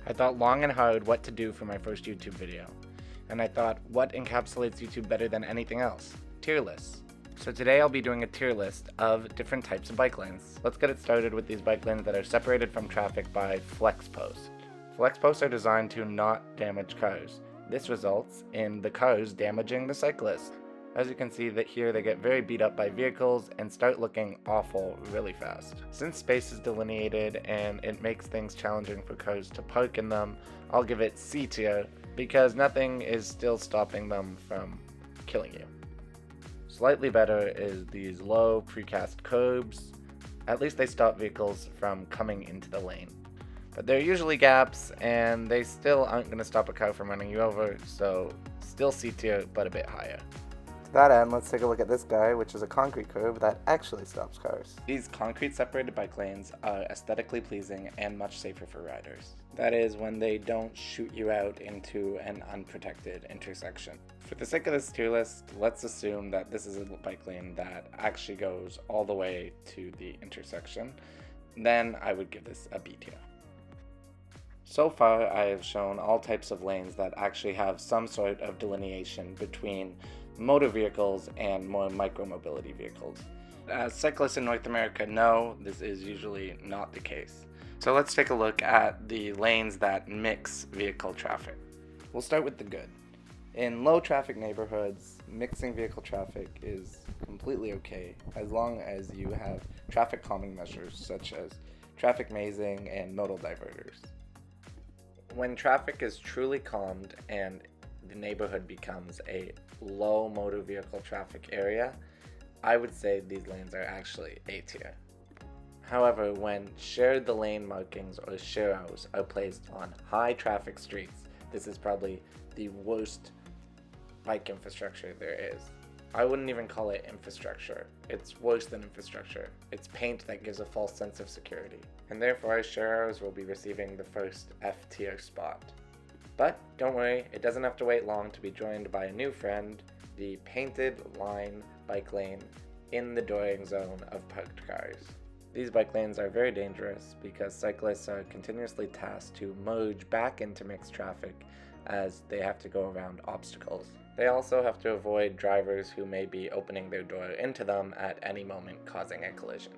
I thought long and hard what to do for my first YouTube video, and I thought, what encapsulates YouTube better than anything else? Tier lists. So today I'll be doing a tier list of different types of bike lanes. Let's get it started with these bike lanes that are separated from traffic by flex posts. Flex posts are designed to not damage cars. This results in the cars damaging the cyclist. As you can see that here they get very beat up by vehicles and start looking awful really fast. Since space is delineated and it makes things challenging for cars to park in them, I'll give it C tier because nothing is still stopping them from killing you. Slightly better is these low precast curbs. At least they stop vehicles from coming into the lane. But there are usually gaps and they still aren't going to stop a car from running you over, so still C tier but a bit higher. To that end, let's take a look at this guy, which is a concrete curb that actually stops cars. These concrete separated bike lanes are aesthetically pleasing and much safer for riders. That is, when they don't shoot you out into an unprotected intersection. For the sake of this tier list, let's assume that this is a bike lane that actually goes all the way to the intersection. Then I would give this a B tier. So far, I have shown all types of lanes that actually have some sort of delineation between motor vehicles and more micromobility vehicles. As cyclists in North America know, this is usually not the case. So let's take a look at the lanes that mix vehicle traffic. We'll start with the good. In low traffic neighborhoods, mixing vehicle traffic is completely okay as long as you have traffic calming measures such as traffic mazing and modal diverters. When traffic is truly calmed and the neighborhood becomes a low motor vehicle traffic area, I would say these lanes are actually A tier. However, when shared the lane markings or sharrows are placed on high traffic streets, this is probably the worst bike infrastructure there is. I wouldn't even call it infrastructure. It's worse than infrastructure. It's paint that gives a false sense of security. And therefore, sharrows will be receiving the first F tier spot. But don't worry, it doesn't have to wait long to be joined by a new friend, the painted line bike lane in the dooring zone of parked cars. These bike lanes are very dangerous because cyclists are continuously tasked to merge back into mixed traffic as they have to go around obstacles. They also have to avoid drivers who may be opening their door into them at any moment, causing a collision.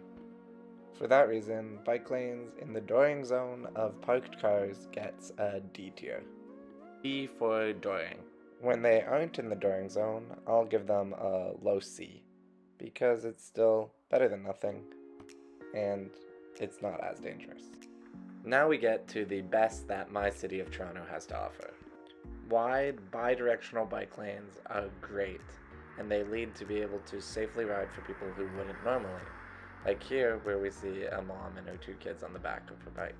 For that reason, bike lanes in the dooring zone of parked cars gets a D tier. D for dooring. When they aren't in the dooring zone, I'll give them a low C, because it's still better than nothing, and it's not as dangerous. Now we get to the best that my city of Toronto has to offer. Wide, bi-directional bike lanes are great, and they lead to be able to safely ride for people who wouldn't normally, like here where we see a mom and her two kids on the back of her bike.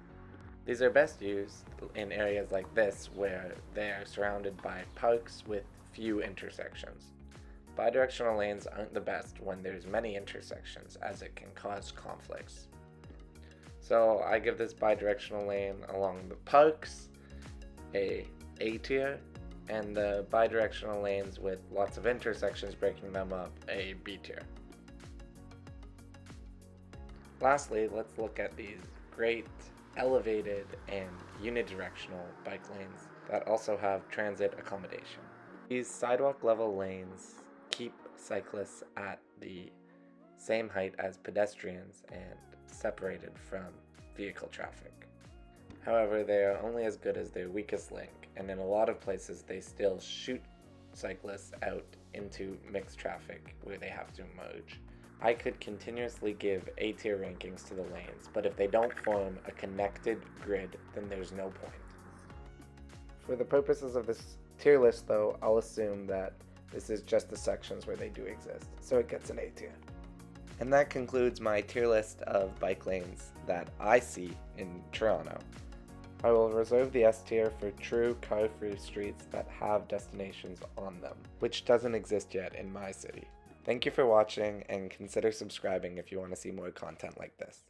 These are best used in areas like this where they are surrounded by parks with few intersections. Bidirectional lanes aren't the best when there's many intersections as it can cause conflicts. So I give this bidirectional lane along the parks a A tier, and the bidirectional lanes with lots of intersections breaking them up a B tier. Lastly, let's look at these great elevated and unidirectional bike lanes that also have transit accommodation. These sidewalk level lanes keep cyclists at the same height as pedestrians and separated from vehicle traffic. However, they are only as good as their weakest link, and in a lot of places they still shoot cyclists out into mixed traffic where they have to merge. I could continuously give A tier rankings to the lanes, but if they don't form a connected grid, then there's no point. For the purposes of this tier list though, I'll assume that this is just the sections where they do exist, so it gets an A tier. And that concludes my tier list of bike lanes that I see in Toronto. I will reserve the S tier for true car-free streets that have destinations on them, which doesn't exist yet in my city. Thank you for watching, and consider subscribing if you want to see more content like this.